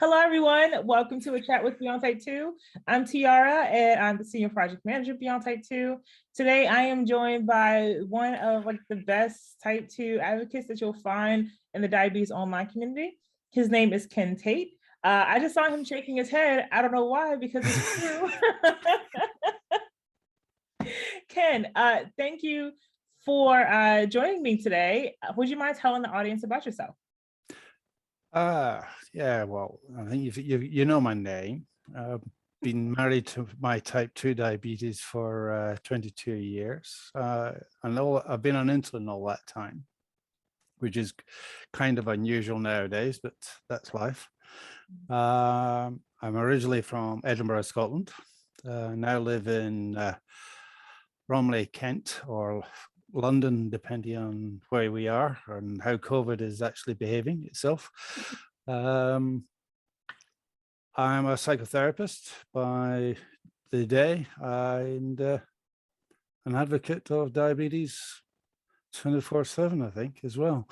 Hello, everyone. Welcome to a chat with Tait 2. I'm Tiara, and I'm the senior project manager of Tait 2. Today, I am joined by one of the best type 2 advocates that you'll find in the diabetes online community. His name is Tait. I just saw him shaking his head. I don't know why, because it's true. Ken, thank you for joining me today. Would you mind telling the audience about yourself? Yeah, well, I think you know my name. I've been married to my type 2 diabetes for 22 years. And I've been on insulin all that time, which is kind of unusual nowadays, but that's life. I'm originally from Edinburgh, Scotland. Now live in Bromley, Kent, or London, depending on where we are and how COVID is actually behaving itself. I'm a psychotherapist by the day and an advocate of diabetes 24/7, I think, as well.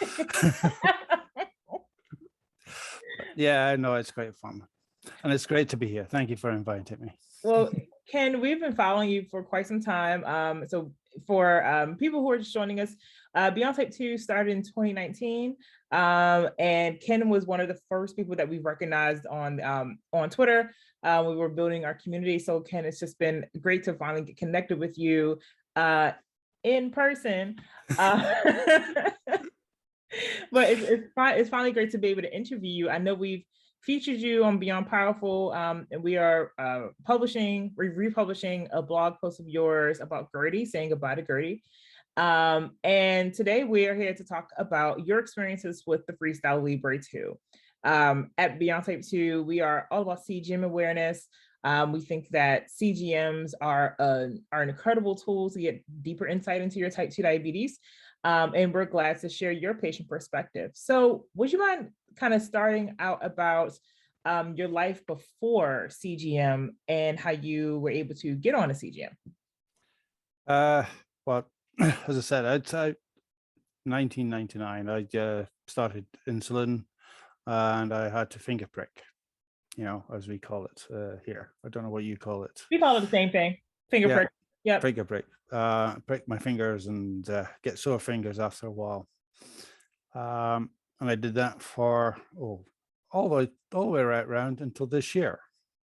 Yeah, I know, it's great fun. And it's great to be here. Thank you for inviting me. Well, Ken, we've been following you for quite some time. So for people who are just joining us, Tait 2 started in 2019. And Ken was one of the first people that we recognized on Twitter. We were building our community. So Ken, it's just been great to finally get connected with you in person. But it's finally great to be able to interview you. I know we've featured you on Beyond Powerful, and we are republishing a blog post of yours about GERD, saying goodbye to GERD. And today we are here to talk about your experiences with the Freestyle Libre 2. At Tait 2, we are all about CGM awareness. We think that CGMs are an incredible tool to get deeper insight into your type 2 diabetes. And we're glad to share your patient perspective. So would you mind kind of starting out about your life before CGM and how you were able to get on a CGM? Well, as I said, I'd say 1999, I started insulin and I had to finger prick, as we call it here. I don't know what you call it. We call it the same thing, finger prick. Yeah, finger prick. Prick my fingers and get sore fingers after a while. And I did that for all the way right around until this year.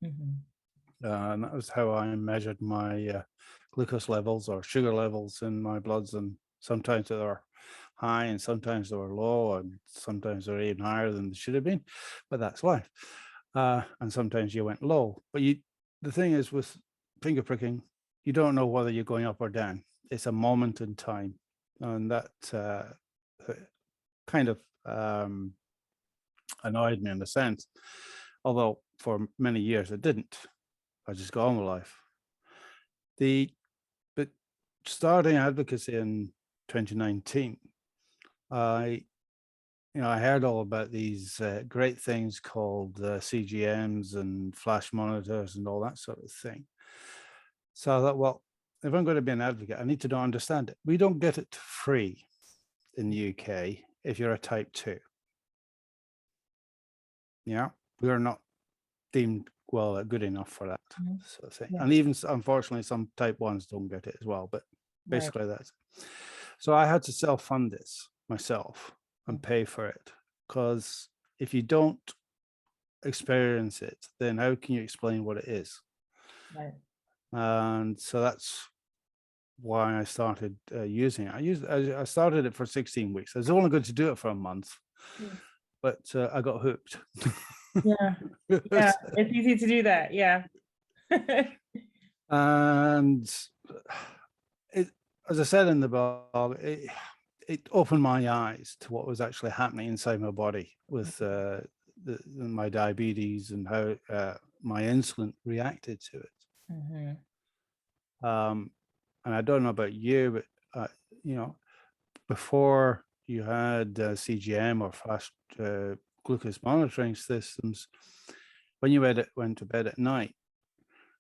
And that was how I measured my glucose levels or sugar levels in my bloods, and sometimes they were high and sometimes they were low and sometimes they're even higher than they should have been, but that's life. And sometimes you went low. But the thing is, with finger pricking, you don't know whether you're going up or down. It's a moment in time, and that kind of annoyed me in a sense, although for many years it didn't. I just got on with life. But starting advocacy in 2019, I heard all about these great things called CGMs and flash monitors and all that sort of thing. So I thought, well, if I'm going to be an advocate, I need to understand it. We don't get it free in the UK if you're a type 2. Yeah, we are not deemed good enough for that sort of thing. Yeah. And even, unfortunately, some type 1s don't get it as well, but basically that's it. So I had to self-fund this myself and pay for it, because if you don't experience it, then how can you explain what it is? Right. And so that's why I started using it. I started it for 16 weeks. I was only going to do it for a month, but I got hooked. Yeah, it's easy to do that. Yeah. And as I said in the blog, it opened my eyes to what was actually happening inside my body with my diabetes and how my insulin reacted to it. And I don't know about you, but before you had CGM or flash glucose monitoring systems, when you went to bed at night,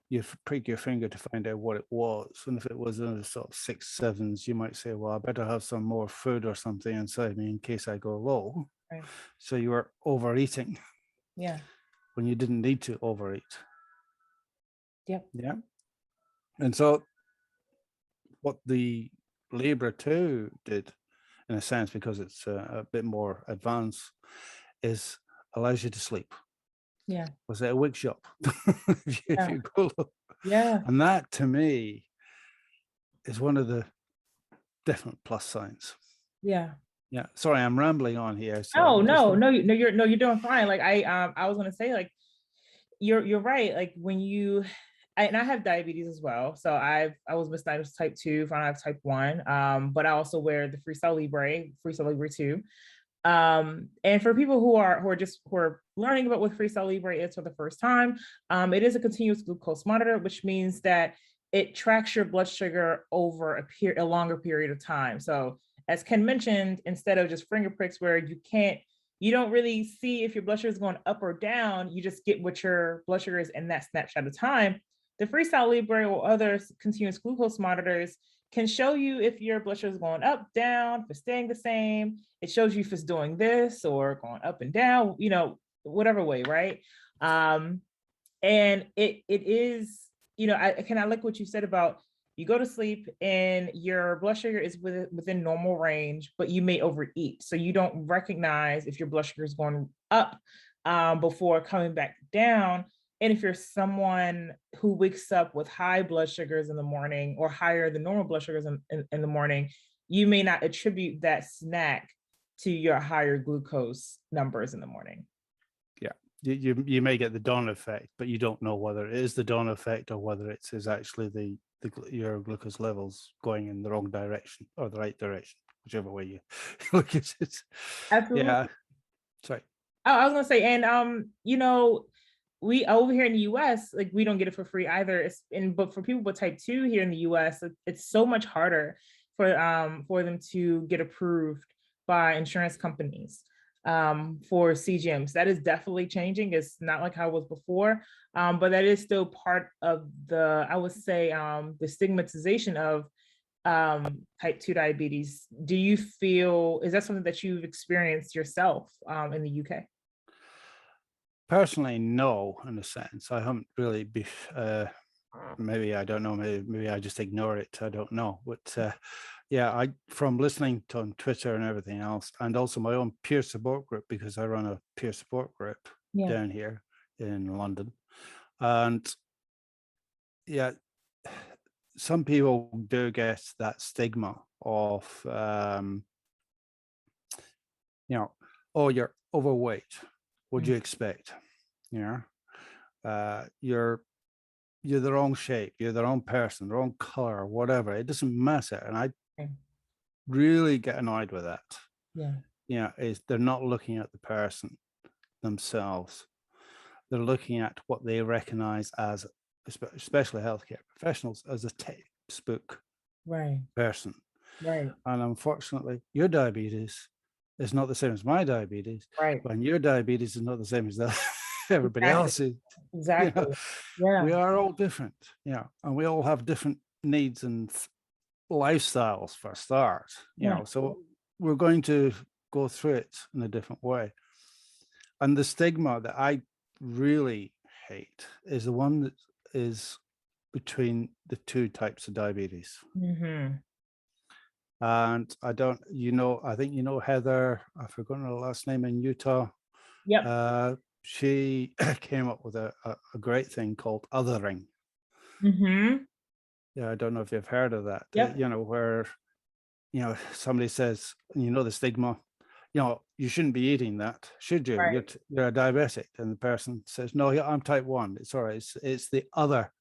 you prick your finger to find out what it was. And if it was in the sort of 6, 7s, you might say, well, I better have some more food or something inside me in case I go low. Right. So you were overeating. Yeah. when you didn't need to overeat. Yep. Yeah. And so what the Libre 2 did, in a sense, because it's a bit more advanced, is allows you to sleep. Yeah. Was it a wig shop? If you go look. Yeah. And that, to me, is one of the definite plus signs. Yeah. Yeah. Sorry, I'm rambling on here. So Oh, no, you're doing fine. Like I was gonna say, like, you're right. Like when and I have diabetes as well. So I was misdiagnosed type 2, found I have type 1. But I also wear the Freestyle Libre 2. And for people who are learning about what Freestyle Libre is for the first time, it is a continuous glucose monitor, which means that it tracks your blood sugar over a longer period of time. So as Ken mentioned, instead of just finger pricks where you don't really see if your blood sugar is going up or down, you just get what your blood sugar is in that snapshot of time. The Freestyle Libre or other continuous glucose monitors can show you if your blood sugar is going up, down, if it's staying the same. It shows you if it's doing this or going up and down, whatever way, right? And it is, I like what you said about you go to sleep and your blood sugar is within normal range, but you may overeat. So you don't recognize if your blood sugar is going up before coming back down. And if you're someone who wakes up with high blood sugars in the morning or higher than normal blood sugars in the morning, you may not attribute that snack to your higher glucose numbers in the morning. Yeah, you may get the dawn effect, but you don't know whether it is the dawn effect or whether it is actually your glucose levels going in the wrong direction or the right direction, whichever way you look at it. Absolutely. Yeah. Sorry. Oh, I was gonna say, and we over here in the US, like we don't get it for free either. But for people with type 2 here in the US, it's so much harder for them to get approved by insurance companies for CGMs. That is definitely changing. It's not like how it was before, but that is still part of I would say, the stigmatization of type 2 diabetes. Is that something that you've experienced yourself in the UK? Personally, no, in a sense. I haven't really maybe I don't know, maybe I just ignore it. I don't know. But yeah, from listening to on Twitter and everything else, and also my own peer support group, because I run a peer support group down here in London. And yeah, some people do get that stigma of, oh, you're overweight. What do you expect? Yeah. You're the wrong shape, you're the wrong person, the wrong color, whatever. It doesn't matter. And I really get annoyed with that. Yeah. Is they're not looking at the person themselves. They're looking at what they recognize as, especially healthcare professionals, as a textbook person. Right. And unfortunately, your diabetes is not the same as my diabetes. Right. And your diabetes is not the same as everybody else's. Exactly. We are all different. Yeah. And we all have different needs and lifestyles for a start. So we're going to go through it in a different way. And the stigma that I really hate is the one that is between the two types of diabetes. Mm-hmm. And I think Heather, I've forgotten her last name, in Utah. Yep. She came up with a great thing called othering. Mm-hmm. Yeah, I don't know if you've heard of that. Yep. Where somebody says, the stigma, you shouldn't be eating that, should you? Right. You're a diabetic, and the person says, no, I'm type 1. It's all right. It's the other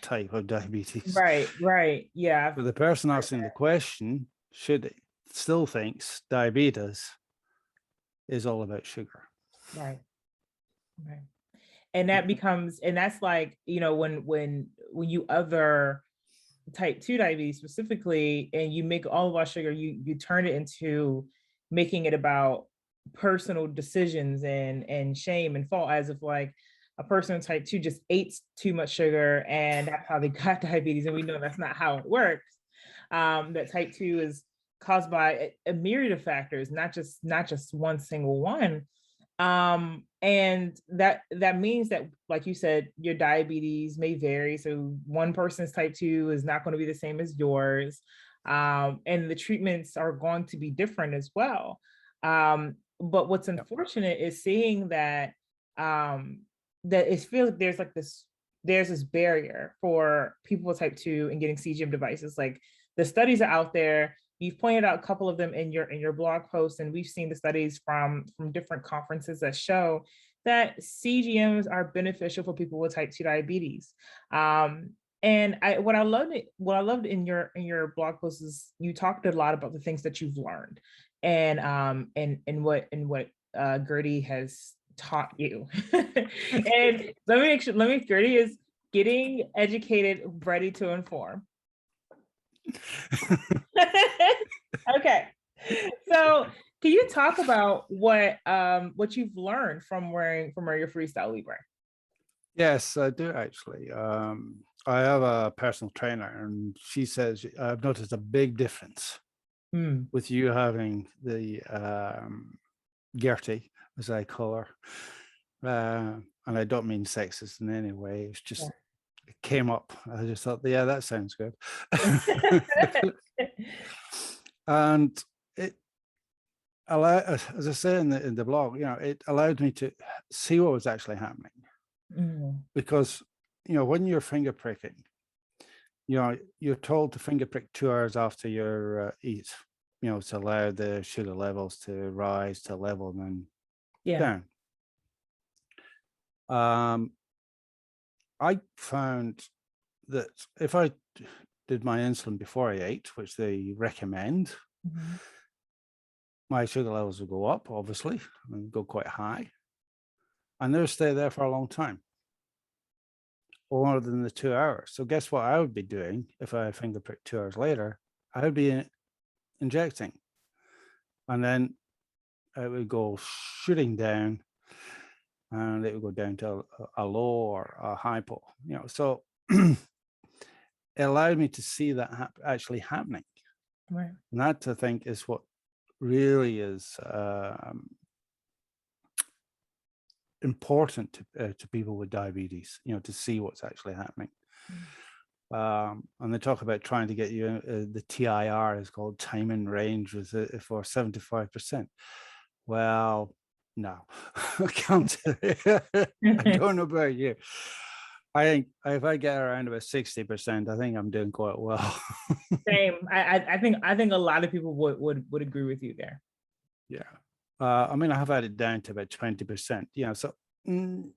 type of diabetes. Right. Yeah. But the person asking the question still thinks diabetes is all about sugar. Right. And that's like, when you other type 2 diabetes specifically, and you make all of our sugar, you turn it into making it about personal decisions and shame and fault, as if like a person with type 2 just ate too much sugar and that's how they got diabetes. And we know that's not how it works. That type 2 is caused by a myriad of factors, not just one single one. And that means that, like you said, your diabetes may vary. So one person's type 2 is not going to be the same as yours. And the treatments are going to be different as well. But what's Yep. unfortunate is seeing that it feels like there's this barrier for people with type 2 and getting CGM devices. Like, the studies are out there. You've pointed out a couple of them in your blog post, and we've seen the studies from different conferences that show that CGMs are beneficial for people with type 2 diabetes. And what I loved in your blog post is you talked a lot about the things that you've learned, and what Gertie has taught you. And Gertie is getting educated, ready to inform. Okay. So can you talk about what you've learned from wearing your Freestyle Libre? Yes, I do actually. I have a personal trainer, and she says I've noticed a big difference with you having the Gertie, as I call her. And I don't mean sexist in any way. It's just it came up. I just thought, yeah, that sounds good. And it allowed, as I say in the blog, it allowed me to see what was actually happening. Because when you're finger pricking, you're told to finger prick 2 hours after your eat, to allow the sugar levels to rise to level and then down. I found that if I did my insulin before I ate, which they recommend, my sugar levels would go up, obviously, and go quite high, and they'll stay there for a long time, or more than the 2 hours. So guess what I would be doing if I finger pricked 2 hours later? I would be injecting, and then it would go shooting down, and it would go down to a low or a hypo. So it allowed me to see that actually happening. Right. And that, I think, is what really is important to people with diabetes, to see what's actually happening. And they talk about trying to get you, the TIR is called time in range for 75%. Well, no, I can't. I don't know about you. I think if I get around about 60%, I think I'm doing quite well. Same. I think a lot of people would agree with you there. Yeah. I mean, I have had it down to about 20%. So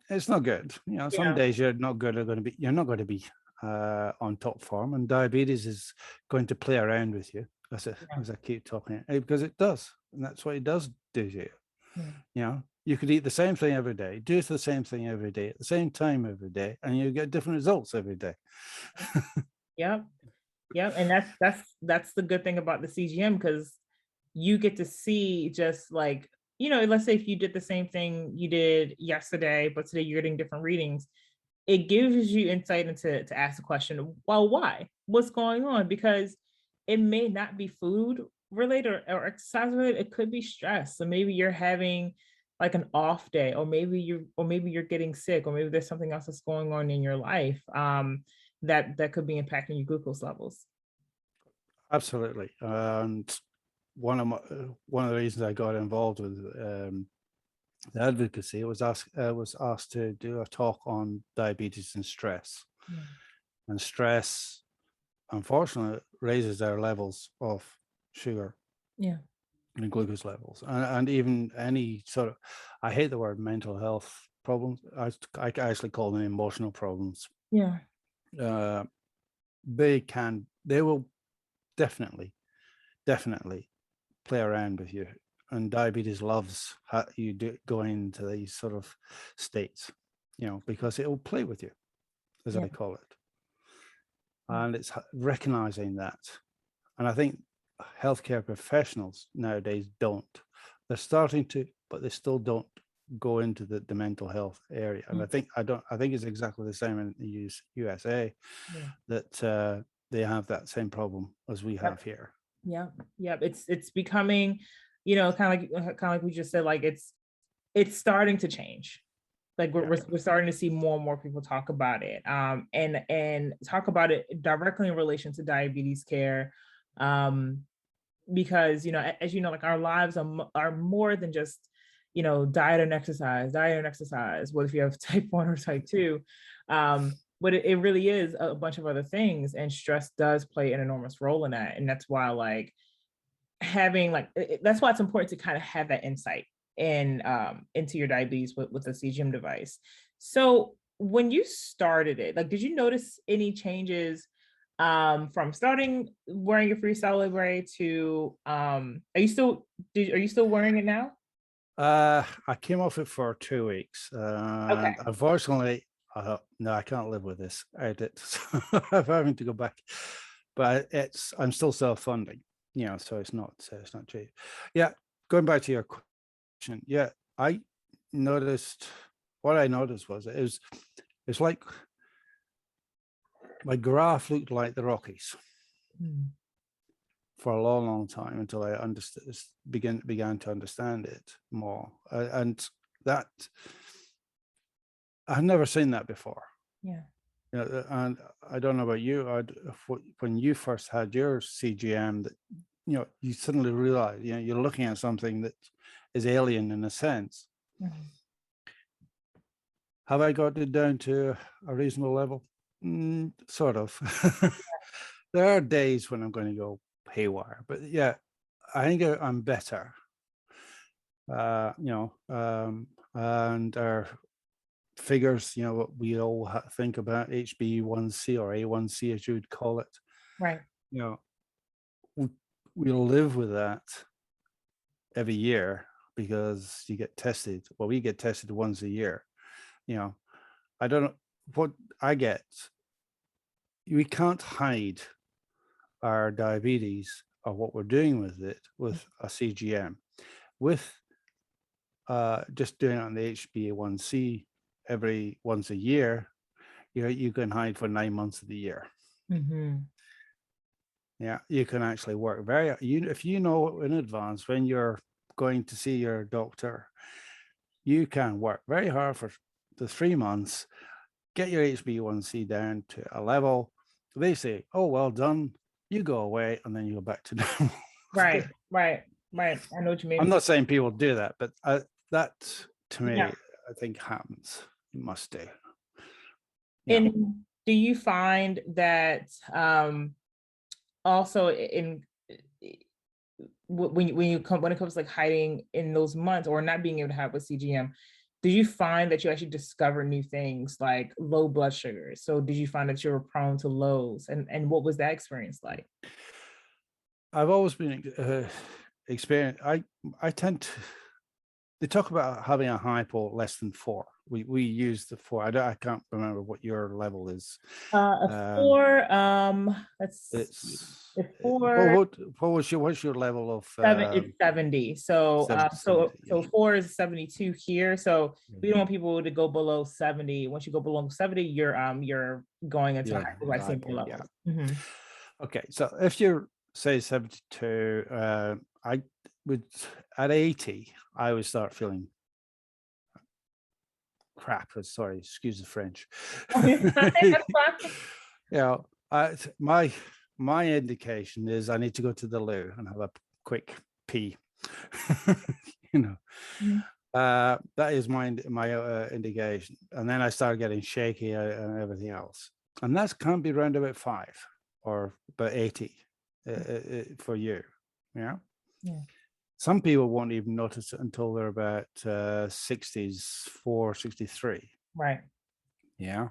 it's not good. Some days you're not going to be on top form, and diabetes is going to play around with you, as I keep talking, because it does, and that's what it does do to you. You could eat the same thing every day, do the same thing every day at the same time every day, and you get different results every day. Yep. And that's the good thing about the CGM, because you get to see, just like, let's say if you did the same thing you did yesterday, but today you're getting different readings, it gives you insight to ask the question, well, why? What's going on? Because it may not be food related or exercise related. It could be stress. So maybe you're having like an off day, or maybe you're getting sick, or maybe there's something else that's going on in your life that could be impacting your glucose levels. Absolutely. And one of the reasons I got involved with the advocacy was asked to do a talk on diabetes and stress. And stress, unfortunately, raises our levels of sugar and glucose levels, and even any sort of, I hate the word mental health problems. I actually call them emotional problems. They will definitely play around with you, and diabetes loves how you go into these sort of states, because it will play with you, as I call it. And it's recognizing that. And I think healthcare professionals nowadays don't. They're starting to, but they still don't go into the mental health area. And I think it's exactly the same in the USA, that they have that same problem as we have here. Yep. It's becoming, kind of like we just said, like it's starting to change. Like Yeah. we're starting to see more and more people talk about it, and talk about it directly in relation to diabetes care, because as you know, like our lives are more than just diet and exercise, What if you have type 1 or type 2? But it really is a bunch of other things, and stress does play an enormous role in that, and that's why like having like that's why it's important to kind of have that insight in into your diabetes with the CGM device. So when you started it, like, did you notice any changes from starting wearing your Freestyle Libre to are you still wearing it now? I came off it for 2 weeks, Okay. and unfortunately, I thought, no, I can't live with this edit. So I'm having to go back, but I'm still self-funding, so it's not cheap. Yeah, going back to your question, yeah, what I noticed was it's like my graph looked like the Rockies for a long, long time until I began to understand it more, and that I've never seen that before. Yeah. And I don't know about you. When you first had your CGM, that you suddenly realize you're looking at something that is alien in a sense. Mhm. Have I got it down to a reasonable level? Sort of. There are days when I'm going to go haywire, but yeah, I think I'm better. And our figures, what we all think about, HbA1c or A1c, as you would call it, Right. we live with that every year because you get tested. Well, we get tested once a year. I don't know what I get. We can't hide our diabetes or what we're doing with it with a CGM. With just doing it on the HbA1c every once a year, you can hide for 9 months of the year. Mm-hmm. Yeah, you can actually work if you know in advance when you're going to see your doctor, you can work very hard for the 3 months, get your HbA1c down to a level. They say, "Oh, well done." You go away, and then you go back to normal. Right. I know what you mean. I'm not saying people do that, but that to me, Yeah. I think happens. It must do. Yeah. And do you find that also when it comes to like hiding in those months or not being able to have a CGM, did you find that you actually discover new things like low blood sugar? So did you find that you were prone to lows, and what was that experience like? I've always been experienced. I tend to. They talk about having a hypo less than 4. We use the 4. I can't remember what your level is. A 4. Let's see. It's A 4. what's your level of It's 70. So 70? so 4 is 72 here. So we don't Yeah. want people to go below 70. Once you go below 70, you're going into Yeah, hypoglycemia hypo, yeah. levels. Mhm. Okay, so if you're say 72, I would at 80, I would start feeling crap. Sorry, excuse the French. Yeah, my indication is I need to go to the loo and have a quick pee. you know, Mhm. that is my indication, and then I start getting shaky and everything else, and that can be around about 5 or about 80 for you. Yeah. Yeah. Some people won't even notice it until they're about 64, 63. Right. Yeah.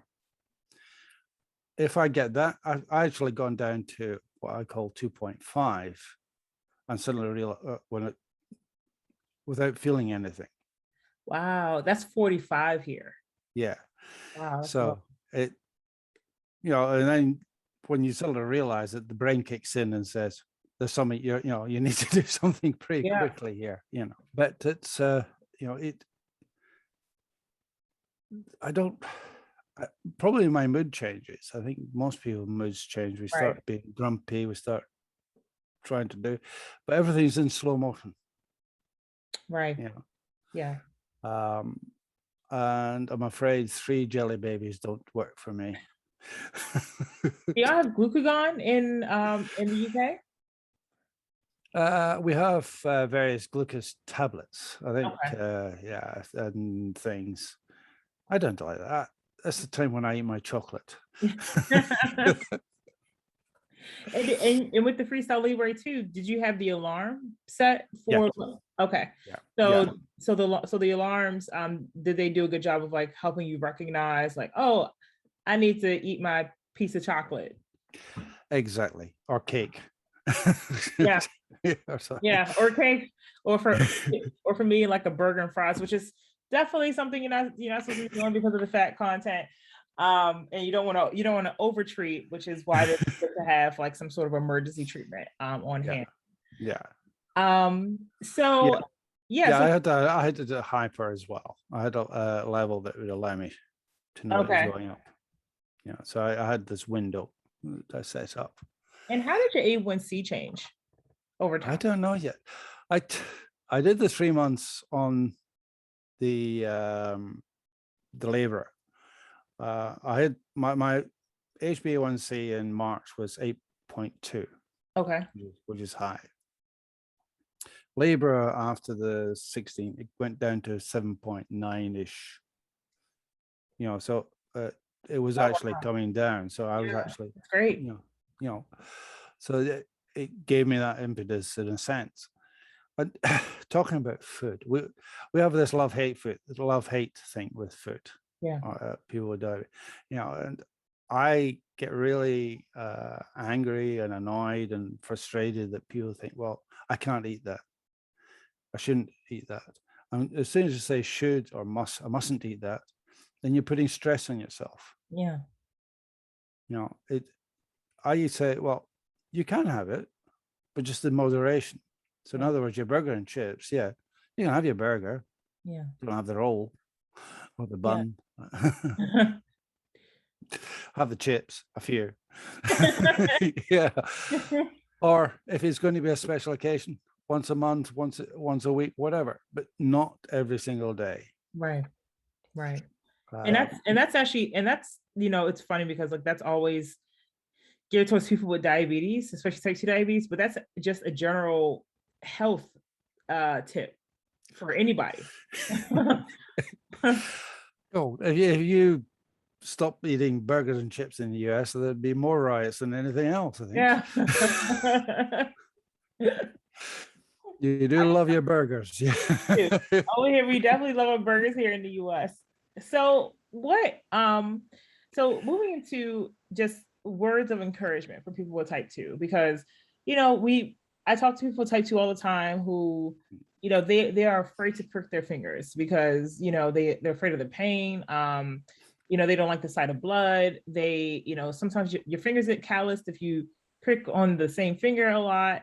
If I get that, I've actually gone down to what I call 2.5 and suddenly realize without feeling anything. Wow, that's 45 here. Yeah. Wow, that's low. So and then when you suddenly realize that the brain kicks in and says, there's something you need to do something pretty Yeah. quickly here, but it's, I don't, probably my mood changes. I think most people's moods change. We Right. start being grumpy. We start trying to do, but everything's in slow motion. Right. Yeah. Yeah. And I'm afraid 3 jelly babies don't work for me. Do y'all have glucagon in the UK? We have various glucose tablets, I think, Okay. yeah, and things. I don't like that. That's the time when I eat my chocolate. And with the Freestyle Libre too, did you have the alarm set Yeah, for? Okay, yeah, so yeah. the alarms, did they do a good job of like helping you recognize like, oh, I need to eat my piece of chocolate? Exactly. Or cake. Yeah, Or something. yeah, or cake, or for me like a burger and fries, which is definitely something you're not supposed to be doing because of the fat content. And you don't want to overtreat, which is why it's good to have like some sort of emergency treatment on Yeah, hand. yeah, So yeah, yeah, yeah. so I had to do hyper as well. I had a level that would allow me to know it was okay. going up. Yeah, so I had this window that I set up. And how did your A1C change over I time? don't know yet. I I did the 3 months on the Libre. I had my HbA1c in March was 8.2, Okay. which is high. Libre after the 16, it went down to 7.9-ish. So it was Oh, actually wow. coming down. So I was Yeah, actually, that's great. you know, so it gave me that impetus in a sense. But talking about food, we have this love-hate thing with food. Yeah. People would do, and I get really angry and annoyed and frustrated that people think, well, I can't eat that. I shouldn't eat that. And as soon as you say should or must, I mustn't eat that, then you're putting stress on yourself. Yeah. I say, well, you can have it, but just in moderation. So in Yeah. other words, your burger and chips, yeah, you can have your burger. Yeah. You don't have the roll or the Yeah. bun. Have the chips, a few. Yeah. Or if it's going to be a special occasion, once a month, once a week, whatever, but not every single day. Right. Right. And Uh, that's it's funny because like that's always geared towards people with diabetes, especially type 2 diabetes, but that's just a general health tip for anybody. oh, if you stop eating burgers and chips in the US, there'd be more riots than anything else, I think. Yeah. You do love your burgers. Yeah. Over here, we definitely love our burgers here in the US. So so moving into just words of encouragement for people with type 2, because I talk to people with type 2 all the time who, they are afraid to prick their fingers because they're afraid of the pain. They don't like the sight of blood. Sometimes your fingers get calloused if you prick on the same finger a lot.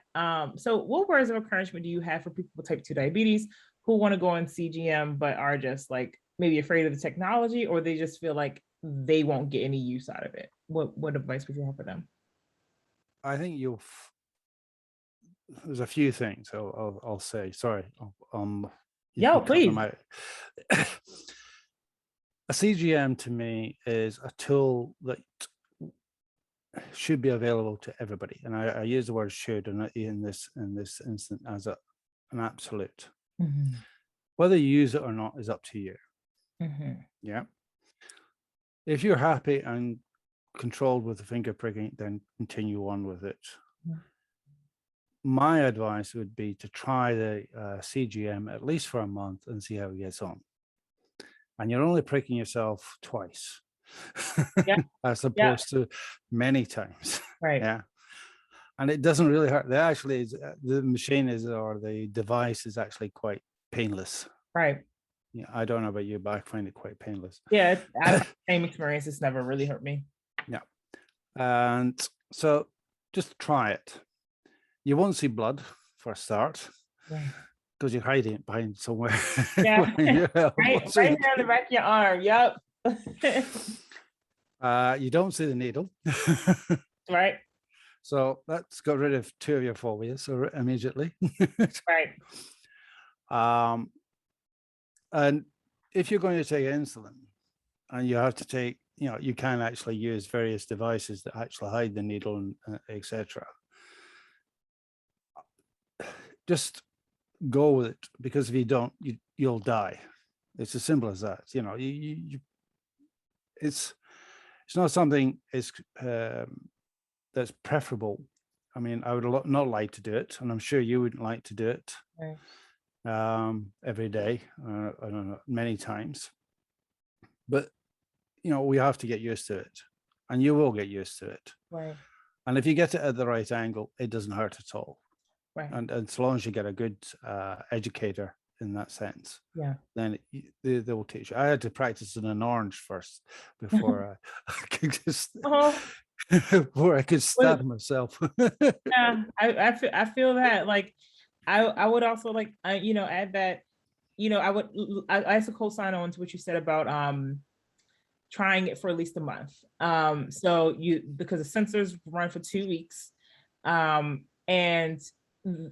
So what words of encouragement do you have for people with type 2 diabetes who want to go on CGM but are just like maybe afraid of the technology, or they just feel like they won't get any use out of it? What advice would you have for them? I think there's a few things I'll say. Sorry, you Yo, can cut them please. out. A CGM to me is a tool that should be available to everybody, and I use the word should in this instant as an absolute. Mm-hmm. Whether you use it or not is up to you. Mm-hmm. Yeah. If you're happy and controlled with the finger pricking, then continue on with it. Mm-hmm. My advice would be to try the CGM at least for a month and see how it gets on. And you're only pricking yourself twice, Yeah. as Yeah. opposed to many times. Right. Yeah. And it doesn't really hurt. The machine or the device is actually quite painless. Right. Yeah, I don't know about you, but I find it quite painless. Yeah, I've had the same experience. It's never really hurt me. Yeah. And so just try it. You won't see blood for a start, because you're hiding it behind somewhere. Yeah. Right here on the back of your arm. Yep. You don't see the needle. Right. So that's got rid of 2 of your phobias immediately. Right. And if you're going to take insulin and you have to take, you can actually use various devices that actually hide the needle and etc. Just go with it, because if you don't, you'll die. It's as simple as that. It's not something that's preferable. I mean, I would not like to do it, and I'm sure you wouldn't like to do it. Right. Every day, I don't know, many times. But we have to get used to it, and you will get used to it. Right. And if you get it at the right angle, it doesn't hurt at all. Right. And as long as you get a good educator in that sense, yeah, then they will teach you. I had to practice in an orange first before I could just before I could stab myself. Yeah, I feel that. Like, I would also like add that I also co-sign on to what you said about trying it for at least a month. So because the sensors run for 2 weeks, and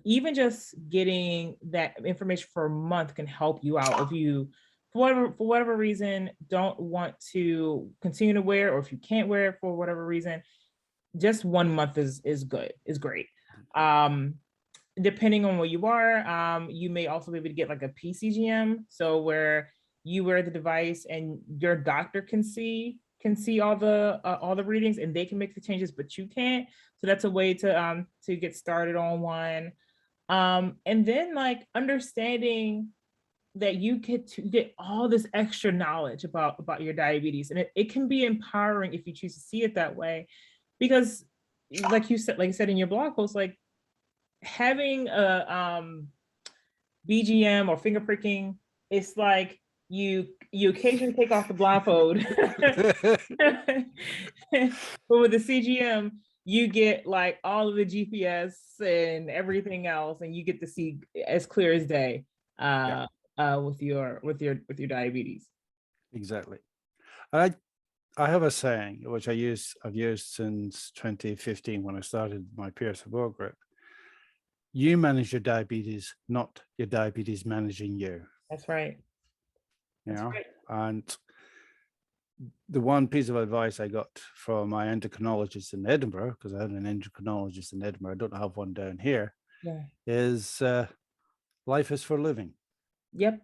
even just getting that information for a month can help you out if you, for whatever reason, don't want to continue to wear, or if you can't wear it for whatever reason. Just 1 month is great. Depending on where you are, you may also be able to get like a PCGM, so where you wear the device and your doctor can see all the readings, and they can make the changes, but you can't. So that's a way to get started on one. And then like understanding that you get to get all this extra knowledge about your diabetes, and it can be empowering if you choose to see it that way, because like you said in your blog post, like having a BGM or finger pricking, it's like you occasionally take off the blindfold. But with the CGM, you get like all of the GPS and everything else, and you get to see as clear as day with your diabetes. Exactly. I have a saying which I've used since 2015 when I started my peer support group. You manage your diabetes, not your diabetes managing you. That's right. Right. And the one piece of advice I got from my endocrinologist in Edinburgh, because I had an endocrinologist in Edinburgh, I don't have one down here, is life is for living. Yep.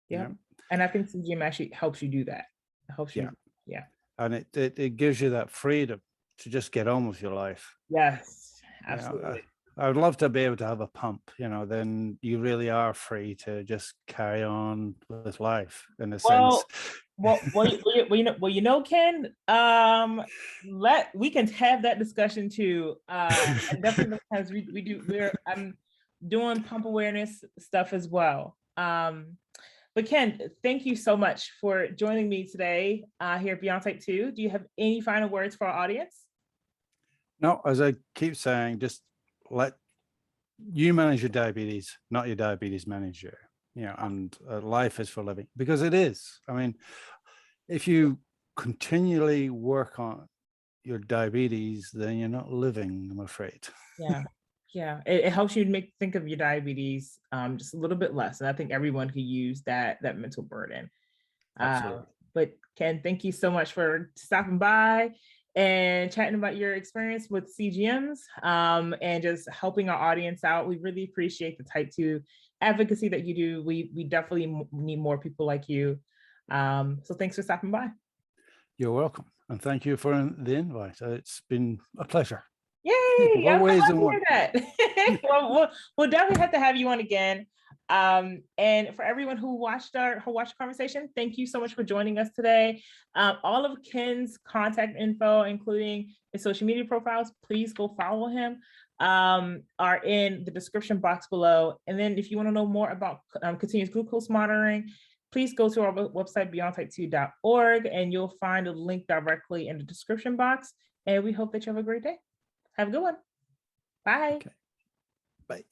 And I think CGM actually helps you do that. It helps you. Yeah. And it gives you that freedom to just get on with your life. Yes, absolutely. I would love to be able to have a pump, then you really are free to just carry on with life in a sense. Ken, we can have that discussion too. And definitely because I'm doing pump awareness stuff as well. But Ken, thank you so much for joining me today here at Beyond Type 2. Do you have any final words for our audience? No, as I keep saying, just let you manage your diabetes, not your diabetes manage you. And life is for living, because it is. I mean, if you continually work on your diabetes, then you're not living, I'm afraid. Yeah, it helps you think of your diabetes just a little bit less, and I think everyone could use that mental burden. Absolutely. But Ken, thank you so much for stopping by and chatting about your experience with CGMs and just helping our audience out. We really appreciate the Type 2 advocacy that you do. We definitely need more people like you. So thanks for stopping by. You're welcome. And thank you for the invite. It's been a pleasure. Yay! More ways than one. Well, we'll definitely have to have you on again. And for everyone who watched the conversation, thank you so much for joining us today. All of Ken's contact info, including his social media profiles, please go follow him, are in the description box below. And then if you want to know more about continuous glucose monitoring, please go to our website, beyondtype2.org, and you'll find a link directly in the description box. And we hope that you have a great day. Have a good one. Bye. Okay. Bye.